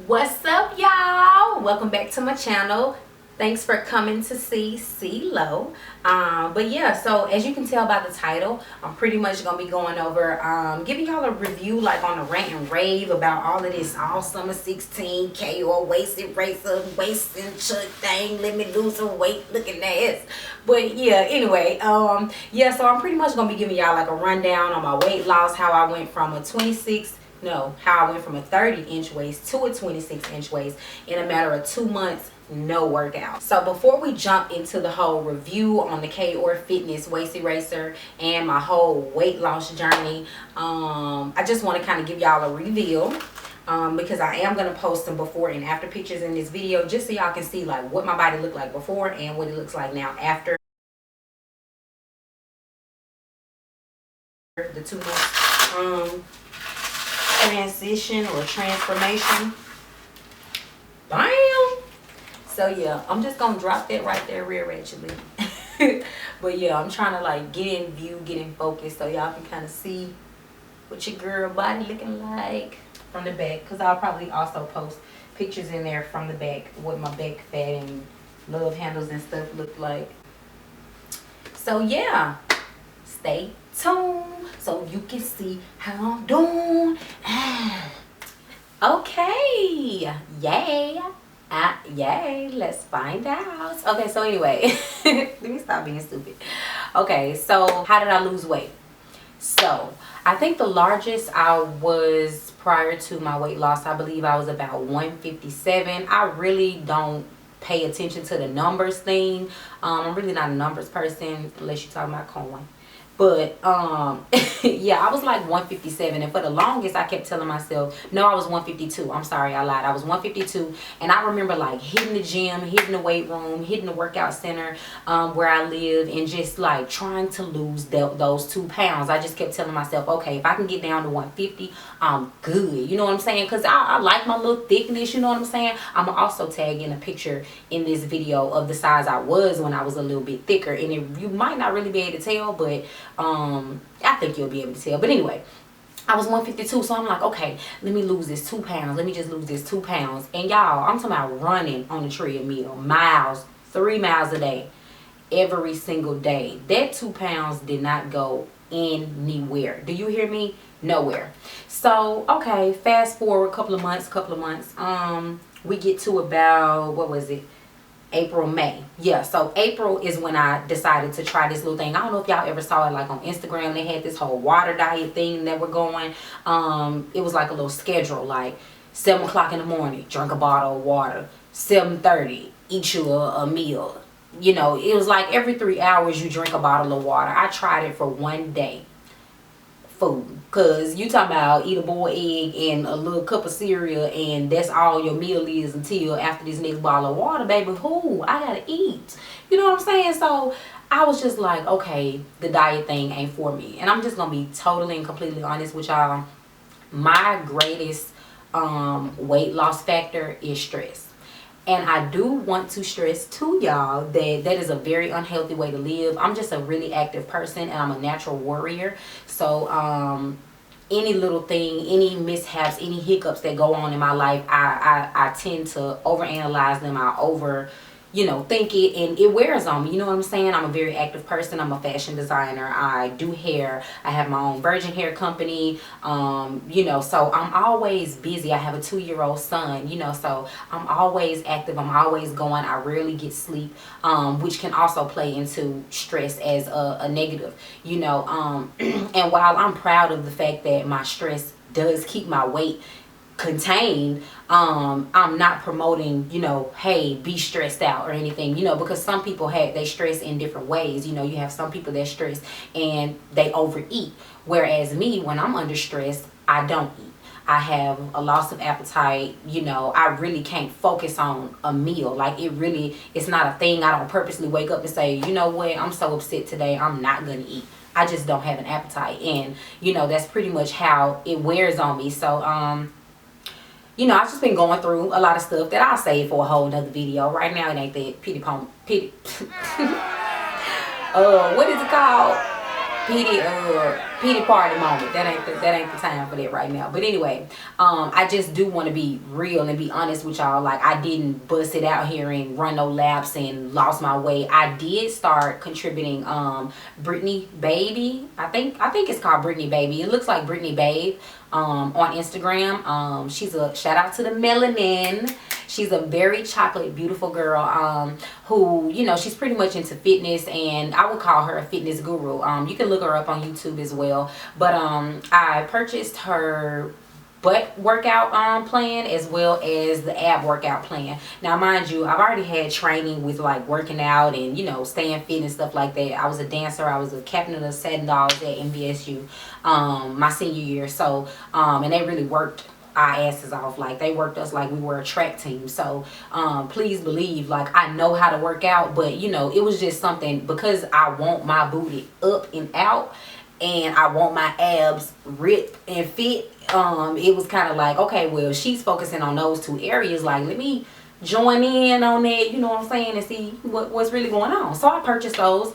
What's up, y'all? Welcome back to my channel. Thanks for coming to see LOWE. But yeah, so as you can tell by the title, I'm pretty much gonna be going over giving y'all a review, like on a rant and rave about all of this all summer 16 KO wasted racer waist and chuck thing, let me lose some weight looking ass. But yeah, anyway, yeah, so I'm pretty much gonna be giving y'all like a rundown on my weight loss, how I went from a 30-inch waist to a 26-inch waist in a matter of 2 months, no workout. So before we jump into the whole review on the KO Fitness waist eraser and my whole weight loss journey, I just want to kind of give y'all a reveal, because I am going to post some before and after pictures in this video, just so y'all can see like what my body looked like before and what it looks like now after the 2 months transition or transformation. Bam. So yeah, I'm just gonna drop that right there rear actually. But yeah, I'm trying to like get in view, get in focus, so y'all can kind of see what your girl body looking like from the back, because I'll probably also post pictures in there from the back, what my back fat and love handles and stuff look like. So yeah, stay tuned so you can see how I'm doing. Okay, yay. Yay, let's find out. Okay, so anyway, let me stop being stupid. Okay, so how did I lose weight? So I think the largest I was prior to my weight loss, I believe I was about 157. I really don't pay attention to the numbers thing. I'm really not a numbers person unless you're talking about coin. But yeah, I was like 157, and for the longest I kept telling myself, no, I was 152. I'm sorry, I lied. I was 152, and I remember like hitting the gym, hitting the weight room, hitting the workout center where I live, and just like trying to lose those 2 pounds. I just kept telling myself, okay, if I can get down to 150, I'm good. You know what I'm saying? Because I like my little thickness, you know what I'm saying? I'm also tag in a picture in this video of the size I was when I was a little bit thicker, and you might not really be able to tell, but I think you'll be able to tell. But anyway, I was 152, so I'm like, okay, let me lose this 2 pounds. Let me just lose this 2 pounds. And y'all, I'm talking about running on the treadmill, miles, 3 miles a day, every single day. That 2 pounds did not go anywhere. Do you hear me? Nowhere. So okay, fast forward a couple of months, we get to about, what was it, April, May. Yeah, so April is when I decided to try this little thing. I don't know if y'all ever saw it, like on Instagram, they had this whole water diet thing that were going. It was like a little schedule, like 7 o'clock in the morning, drink a bottle of water, 7:30, eat you a meal. You know, it was like every 3 hours you drink a bottle of water. I tried it for 1 day. Food, because you talking about eat a boiled egg and a little cup of cereal, and that's all your meal is until after this next bottle of water, baby. Who I gotta eat, you know what I'm saying? So I was just like, okay, the diet thing ain't for me. And I'm just gonna be totally and completely honest with y'all. My greatest weight loss factor is stress. And I do want to stress to y'all that that is a very unhealthy way to live. I'm just a really active person, and I'm a natural warrior. So any little thing, any mishaps, any hiccups that go on in my life, I tend to overanalyze them. Think it, and it wears on me. You know what I'm saying? I'm a very active person. I'm a fashion designer. I do hair. I have my own virgin hair company. So I'm always busy. I have a 2-year-old son, so I'm always active. I'm always going. I rarely get sleep, which can also play into stress as a negative, and while I'm proud of the fact that my stress does keep my weight contained, I'm not promoting, hey, be stressed out or anything, because some people they stress in different ways. You have some people that stress and they overeat, whereas me, when I'm under stress, I don't eat. I have a loss of appetite. I really can't focus on a meal. Like, it's not a thing. I don't purposely wake up and say, you know what, I'm so upset today, I'm not gonna eat. I just don't have an appetite, and that's pretty much how it wears on me. So I've just been going through a lot of stuff that I'll save for a whole nother video. Right now, it ain't that pity. What is it called? pity party moment. That ain't the time for that right now. But anyway, I just do want to be real and be honest with y'all. Like, I didn't bust it out here and run no laps and lost my way. I did start contributing brittneebabe. I think it's called brittneebabe. It looks like brittneebabe on Instagram. She's a shout out to the melanin. She's a very chocolate beautiful girl who, you know, she's pretty much into fitness, and I would call her a fitness guru. You can look her up on YouTube as well. But I purchased her butt workout plan as well as the ab workout plan. Now mind you, I've already had training with like working out and, you know, staying fit and stuff like that. I was a dancer. I was a captain of the Satin Dolls at NVSU my senior year. So and they really worked our asses off. Like, they worked us like we were a track team. So please believe, like, I know how to work out, but you know, it was just something because I want my booty up and out and I want my abs ripped and fit. It was kind of like, okay, well, she's focusing on those two areas, like, let me join in on that, you know what I'm saying, and see what's really going on. So I purchased those.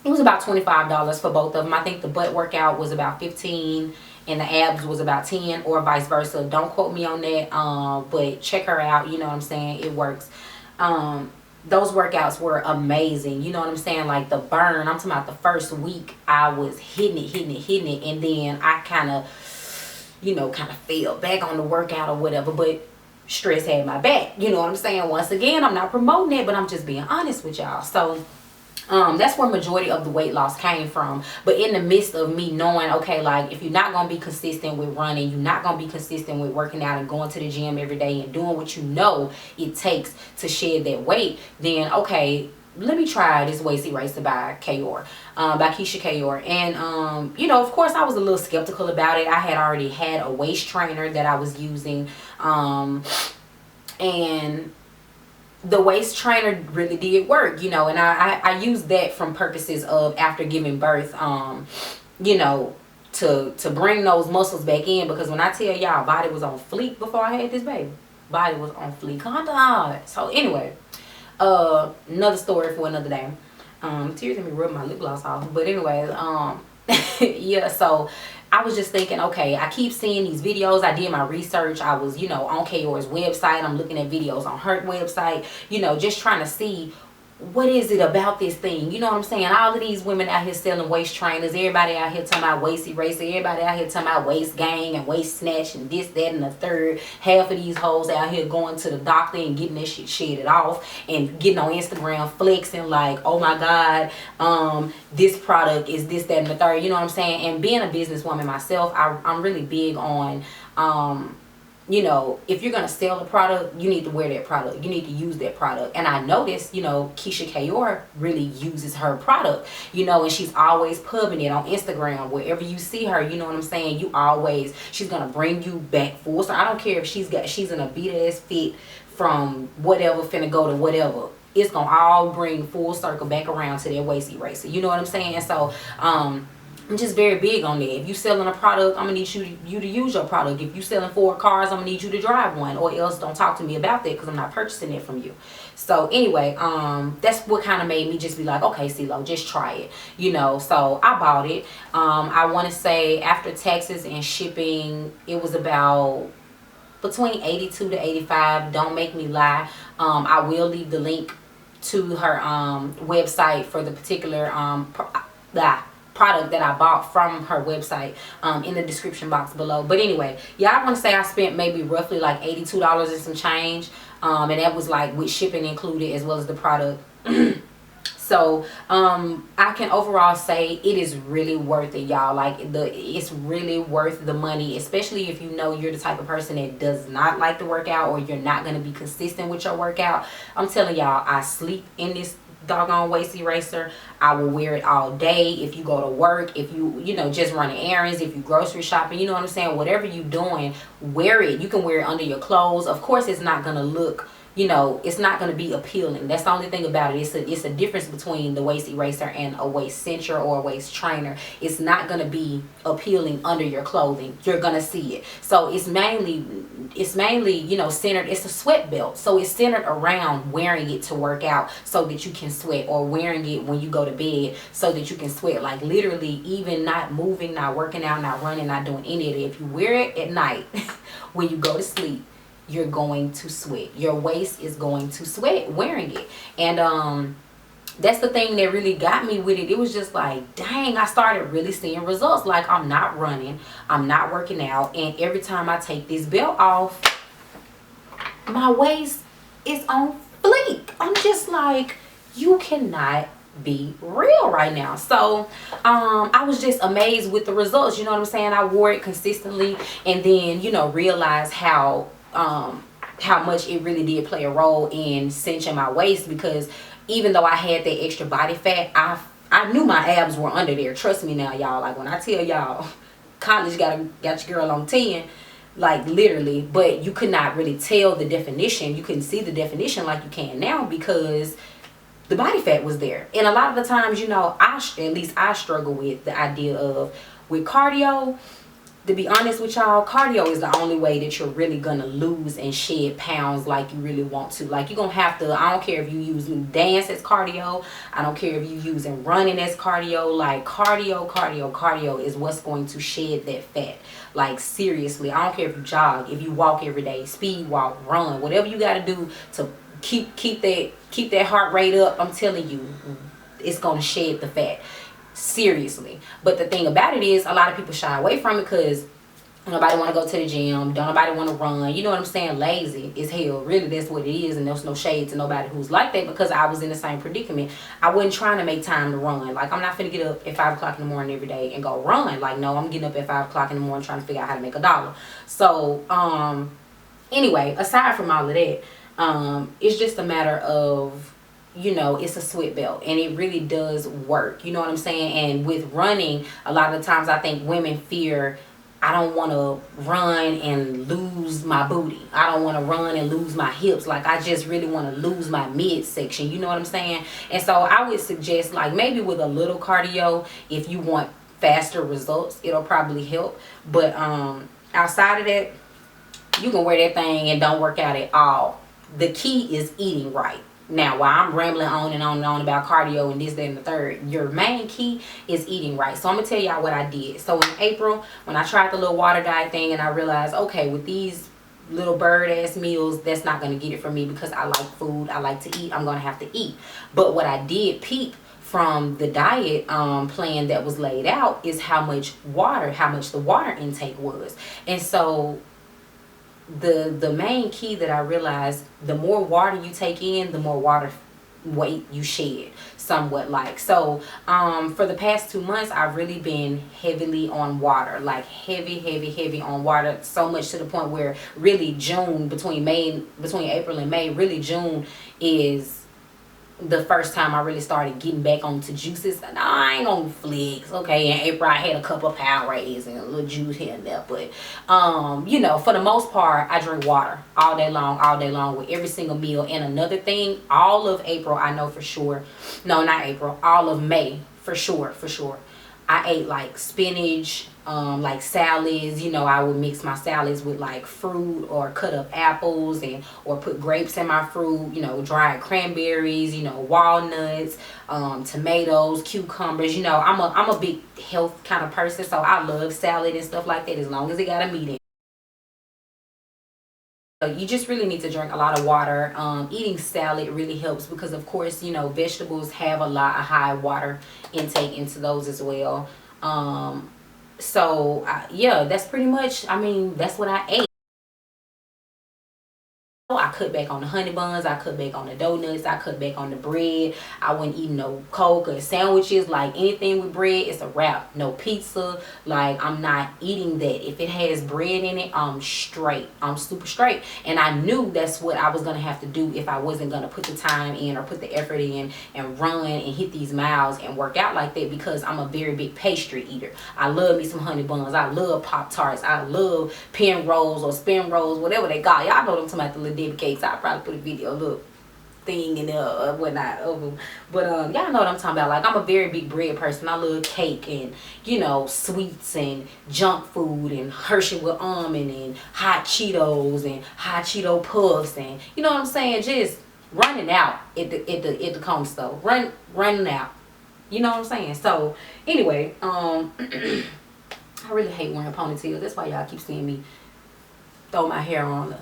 It was about $25 for both of them. I think the butt workout was about $15 and the abs was about $10, or vice versa. Don't quote me on that, but check her out, you know what I'm saying, it works. Those workouts were amazing, you know what I'm saying, like the burn, I'm talking about the first week I was hitting it, and then I kind of, you know, kind of fell back on the workout or whatever, but stress had my back, you know what I'm saying. Once again, I'm not promoting it, but I'm just being honest with y'all. So that's where majority of the weight loss came from. But in the midst of me knowing, okay, like, if you're not going to be consistent with running, you're not going to be consistent with working out and going to the gym every day and doing what you know it takes to shed that weight, then okay, let me try this waist eraser by Keyshia, and you know, of course I was a little skeptical about it. I had already had a waist trainer that I was using, and the waist trainer really did work, you know, and I used that from purposes of after giving birth, you know, to bring those muscles back in, because when I tell y'all, body was on fleek before I had this baby. Body was on fleek. So anyway, another story for another day. Tears made me rub my lip gloss off, but anyway, yeah, so I was just thinking, okay, I keep seeing these videos. I did my research. I was, you know, on Keyshia's website. I'm looking at videos on her website, you know, just trying to see what is it about this thing, you know what I'm saying. All of these women out here selling waist trainers, everybody out here talking about waist eraser, everybody out here talking about waist gain and waist snatch and this, that, and the third. Half of these hoes out here going to the doctor and getting this shit shedded off and getting on Instagram flexing like, oh my god, this product is this, that, and the third, you know what I'm saying. And being a businesswoman myself, I'm really big on you know, if you're going to sell a product, you need to wear that product. You need to use that product. And I noticed, you know, Keyshia really uses her product, you know, and she's always pubbing it on Instagram. Wherever you see her, you know what I'm saying, she's going to bring you back full. So I don't care if she's in a beat-ass fit from whatever finna go to whatever. It's going to all bring full circle back around to that waist eraser. You know what I'm saying? So, I'm just very big on that. If you selling a product, I'm gonna need you to use your product. If you selling 4 cars, I'm gonna need you to drive one, or else don't talk to me about that because I'm not purchasing it from you. So anyway, that's what kind of made me just be like, okay, CeeLo, just try it, you know. So I bought it. I want to say after taxes and shipping, it was about between $82 to $85. Don't make me lie. I will leave the link to her website for the particular product that I bought from her website in the description box below. But anyway, yeah, I want to say I spent maybe roughly like $82 and some change, and that was like with shipping included as well as the product. So I can overall say it is really worth it, y'all. Like, it's really worth the money, especially if you know you're the type of person that does not like to work out, or you're not going to be consistent with your workout. I'm telling y'all, I sleep in this doggone waist eraser. I will wear it all day. If you go to work, if you know, just running errands, if you grocery shopping, you know what I'm saying, whatever you doing, wear it. You can wear it under your clothes. Of course, it's not gonna look you know, it's not going to be appealing. That's the only thing about it. It's a difference between the waist eraser and a waist cincher or a waist trainer. It's not going to be appealing under your clothing. You're going to see it. So it's mainly, you know, centered. It's a sweat belt. So it's centered around wearing it to work out so that you can sweat, or wearing it when you go to bed so that you can sweat. Like literally, even not moving, not working out, not running, not doing any of it. If you wear it at night when you go to sleep, you're going to sweat. Your waist is going to sweat wearing it. And that's the thing that really got me with it. It was just like, dang, I started really seeing results. Like, I'm not running, I'm not working out, and every time I take this belt off, my waist is on fleek. I'm just like, you cannot be real right now. So I was just amazed with the results. You know what I'm saying? I wore it consistently, and then, you know, realized how much it really did play a role in cinching my waist, because even though I had that extra body fat, I knew my abs were under there. Trust me now, y'all. Like, when I tell y'all, college got your girl on 10, like literally. But you could not really tell the definition. You couldn't see the definition like you can now, because the body fat was there. And a lot of the times, you know, at least I struggle with the idea of, with cardio, to be honest with y'all, cardio is the only way that you're really gonna lose and shed pounds like you really want to. Like, you're gonna have to, I don't care if you using dance as cardio, I don't care if you using running as cardio. Like, cardio is what's going to shed that fat. Like, seriously, I don't care if you jog, if you walk every day, speed walk, run, whatever you gotta do to keep that heart rate up. I'm telling you, it's gonna shed the fat. Seriously. But the thing about it is, a lot of people shy away from it because nobody want to go to the gym, don't nobody want to run, you know what I'm saying? Lazy as hell. Really, that's what it is. And there's no shade to nobody who's like that, because I was in the same predicament. I wasn't trying to make time to run. Like, I'm not finna get up at 5 o'clock in the morning every day and go run. Like, no, I'm getting up at 5 o'clock in the morning trying to figure out how to make $1. So anyway, aside from all of that, it's just a matter of, you know, it's a sweat belt, and it really does work. You know what I'm saying? And with running, a lot of the times I think women fear, I don't want to run and lose my booty. I don't want to run and lose my hips. Like, I just really want to lose my midsection. You know what I'm saying? And so I would suggest, like, maybe with a little cardio, if you want faster results, it'll probably help. But outside of that, you can wear that thing and don't work out at all. The key is eating right. Now, while I'm rambling on and on and on about cardio and this, that, and the third, your main key is eating right. So I'm going to tell y'all what I did. So in April, when I tried the little water diet thing, and I realized, okay, with these little bird-ass meals, that's not going to get it for me, because I like food, I like to eat, I'm going to have to eat. But what I did peep from the diet plan that was laid out is how much the water intake was. And so the main key that I realized, the more water you take in, the more water weight you shed, somewhat. Like, so for the past 2 months, I've really been heavily on water, like heavy on water, so much to the point where really June, between April and May, really June is the first time I really started getting back onto juices. And I ain't on flicks, okay? In April, I had a couple of Powerades and a little juice here and there. But, you know, for the most part, I drink water all day long with every single meal. And another thing, all of April, I know for sure. No, not April. All of May, for sure. I ate like spinach, like salads. You know, I would mix my salads with like fruit, or cut up apples, or put grapes in my fruit, you know, dried cranberries, you know, walnuts, tomatoes, cucumbers. You know, I'm a big health kind of person, so I love salad and stuff like that, as long as it got a meat in it. So you just really need to drink a lot of water. Eating salad really helps, because of course, you know, vegetables have a high water intake into those as well. So yeah, that's pretty much, I mean, that's what I ate. I cut back on the honey buns, I cut back on the donuts, I cut back on the bread. I wouldn't eat no Coke or sandwiches. Like, anything with bread, it's a wrap. No pizza. Like, I'm not eating that. If it has bread in it, I'm straight. I'm super straight. And I knew that's what I was going to have to do if I wasn't going to put the time in, or put the effort in, and run and hit these miles and work out like that, because I'm a very big pastry eater. I love me some honey buns. I love Pop-Tarts. I love pen rolls or spin rolls, whatever they got. Y'all know what I'm talking about, the little Debbie cakes. I'll probably put a video, look, thing in there or whatnot of them. But y'all know what I'm talking about. Like, I'm a very big bread person. I love cake and, you know, sweets and junk food and Hershey with almond and hot Cheetos and hot Cheeto puffs and, you know what I'm saying, just running out at the corner store. Running out. You know what I'm saying? So anyway, I really hate wearing ponytails. That's why y'all keep seeing me throw my hair on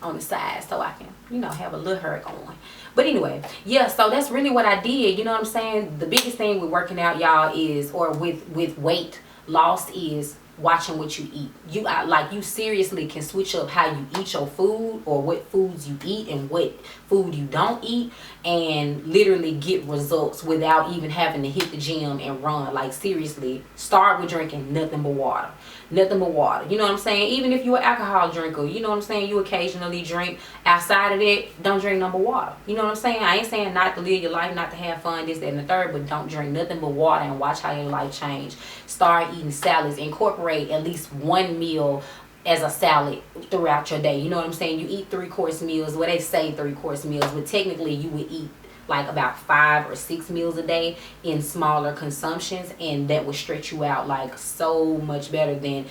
the side so I can, you know, have a little hair going. But anyway, yeah, so that's really what I did. You know what I'm saying? The biggest thing with working out, y'all, is, or with weight loss, is watching what you eat. You seriously can switch up how you eat your food, or what foods you eat and what food you don't eat, and literally get results without even having to hit the gym and run. Like, seriously, start with drinking nothing but water. Nothing but water. You know what I'm saying? Even if you're an alcohol drinker, you know what I'm saying, you occasionally drink. Outside of that, don't drink nothing but water. You know what I'm saying? I ain't saying not to live your life, not to have fun, this, that, and the third, but don't drink nothing but water and watch how your life change. Start eating salads. Incorporate at least one meal as a salad throughout your day. You know what I'm saying? You eat 3-course meals. Well, they say 3-course meals, but technically you would eat like about 5 or 6 meals a day in smaller consumptions, and that will stretch you out like so much better than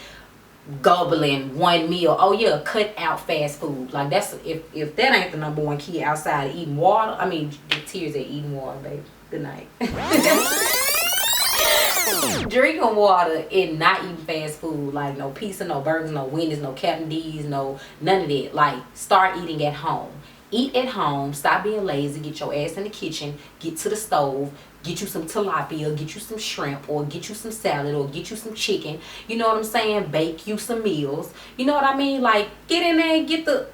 gobbling one meal. Oh yeah, cut out fast food. Like, that's, if that ain't the #1 key outside of eating water, I mean, the tears at eating water, baby. Good night. Drinking water and not eating fast food, like no pizza, no burgers, no Wendy's, no Captain D's, no none of that. Like, start eating at home. Eat at home. Stop being lazy. Get your ass in the kitchen. Get to the stove. Get you some tilapia. Get you some shrimp, or get you some salad, or get you some chicken. You know what I'm saying? Bake you some meals. You know what I mean? Like, get in there and get the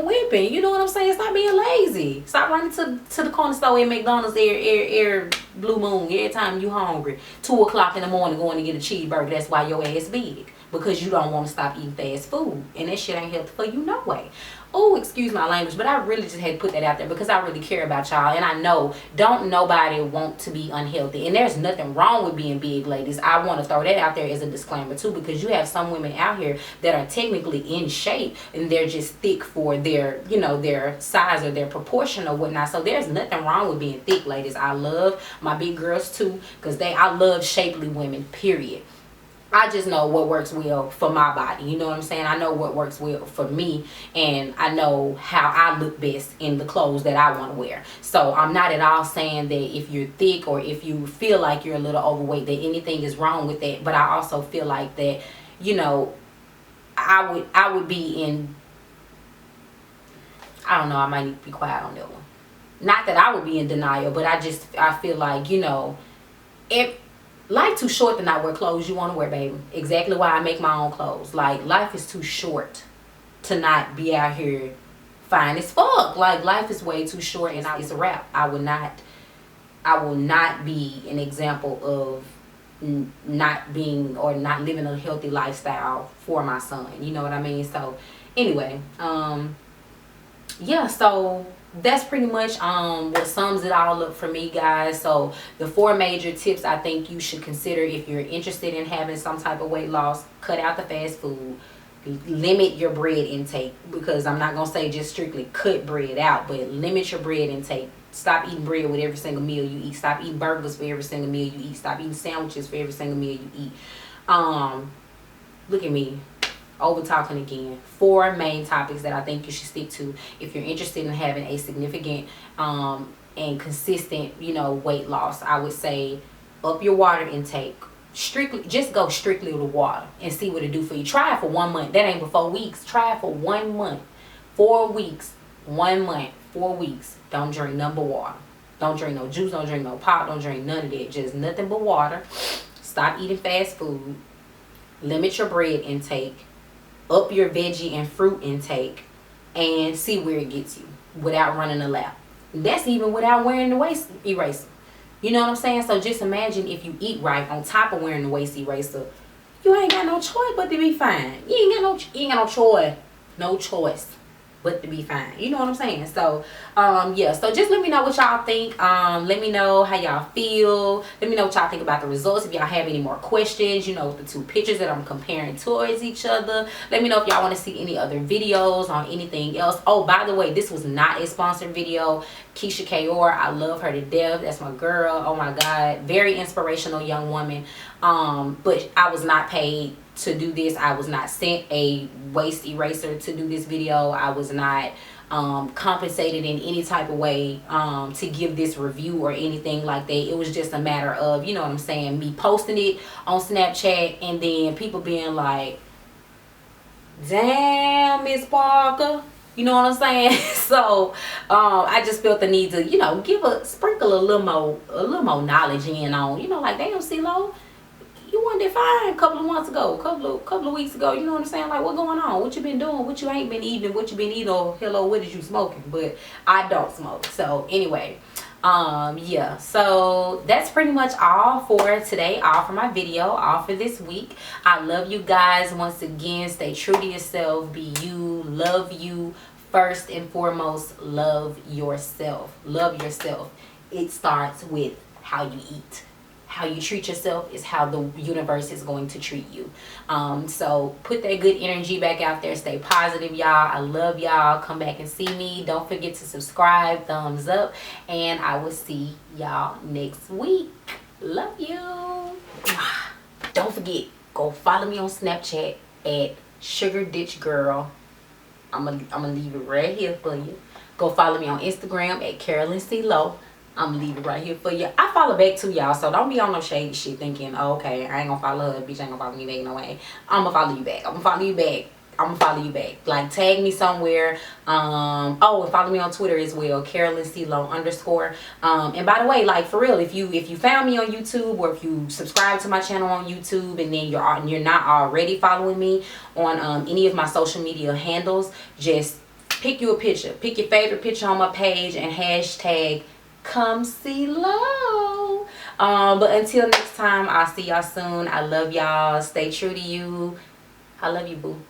whipping. You know what I'm saying? Stop being lazy. Stop running to the corner store at McDonald's every blue moon, every time you hungry. 2 o'clock in the morning going to get a cheeseburger. That's why your ass big. Because you don't want to stop eating fast food. And that shit ain't healthy for you no way. Oh, excuse my language, but I really just had to put that out there because I really care about y'all. And I know don't nobody want to be unhealthy. And there's nothing wrong with being big, ladies. I want to throw that out there as a disclaimer too, because you have some women out here that are technically in shape and they're just thick for their, you know, their size or their proportion or whatnot. So there's nothing wrong with being thick, ladies. I love my big girls too, because I love shapely women, period. I just know what works well for my body. You know what I'm saying? I know what works well for me, and I know how I look best in the clothes that I want to wear. So I'm not at all saying that if you're thick or if you feel like you're a little overweight that anything is wrong with that. But I also feel like that, you know, I would be in, I don't know, I might need to be quiet on that one. Not that I would be in denial, but I feel like, you know, if life too short to not wear clothes you want to wear, baby. Exactly why I make my own clothes. Like, life is too short to not be out here fine as fuck. Like, life is way too short, and it's a wrap. I will not be an example of not being or not living a healthy lifestyle for my son. You know what I mean? So anyway, yeah, so that's pretty much what sums it all up for me, guys. So the 4 major tips I think you should consider if you're interested in having some type of weight loss: cut out the fast food, limit your bread intake, because I'm not gonna say just strictly cut bread out, but limit your bread intake. Stop eating bread with every single meal you eat. Stop eating burgers for every single meal you eat. Stop eating sandwiches for every single meal you eat. Look at me, over talking again. 4 main topics that I think you should stick to if you're interested in having a significant and consistent, you know, weight loss. I would say up your water intake. Just go strictly with water and see what it do for you. Try it for 1 month. That ain't but 4 weeks. Try it for 1 month. 4 weeks. 1 month. 4 weeks. Don't drink none but water. Don't drink no juice. Don't drink no pop. Don't drink none of that. Just nothing but water. Stop eating fast food. Limit your bread intake. Up your veggie and fruit intake, and see where it gets you without running a lap. That's even without wearing the waist eraser. You know what I'm saying? So just imagine if you eat right on top of wearing the waist eraser, you ain't got no choice but to be fine. You ain't got no choice. No choice. but to be fine. You know what I'm saying? So yeah, so just let me know what y'all think. Let me know how y'all feel. Let me know what y'all think about the results. If y'all have any more questions, you know, with the two pictures that I'm comparing towards each other. Let me know if y'all want to see any other videos on anything else. Oh, by the way, this was not a sponsored video. Keyshia, I love her to death. That's my girl. Oh my God, very inspirational young woman. But I was not paid to do this. I was not sent a waist eraser to do this video. I was not compensated in any type of way to give this review or anything like that. It was just a matter of, you know what I'm saying, me posting it on Snapchat and then people being like, damn, Miss Parker. You know what I'm saying? So I just felt the need to, you know, sprinkle a little more knowledge in on, you know, like, damn, CeeLo, you wasn't fine a couple of months ago, couple of weeks ago. You know what I'm saying? Like, what going on? What you been doing? What you ain't been eating? What you been eating? Or hello, what is you smoking? But I don't smoke. So anyway, yeah, so that's pretty much all for today, all for my video, all for this week. I love you guys. Once again, stay true to yourself, be you, love you. First and foremost, love yourself. Love yourself. It starts with how you eat. How you treat yourself is how the universe is going to treat you. So put that good energy back out there. Stay positive, y'all. I love y'all. Come back and see me. Don't forget to subscribe, thumbs up, and I will see y'all next week. Love you. Don't forget, go follow me on Snapchat at Sugar Ditch Girl. I'm gonna leave it right here for you. Go follow me on Instagram at CAROLYN CLOWE. I'm gonna leave it right here for you. I follow back too, y'all, so don't be on no shady shit thinking, oh, okay, I ain't gonna follow her, bitch ain't gonna follow me back no way. I'm gonna follow you back. I'm gonna follow you back. I'm gonna follow you back. Like, tag me somewhere. Oh, and follow me on Twitter as well, CAROLYN CLOWE_. And by the way, like, for real, if you found me on YouTube, or if you subscribe to my channel on YouTube and then you're not already following me on any of my social media handles, just pick you a picture. Pick your favorite picture on my page and hashtag come see low. But until next time, I'll see y'all soon. I love y'all. Stay true to you. I love you, boo.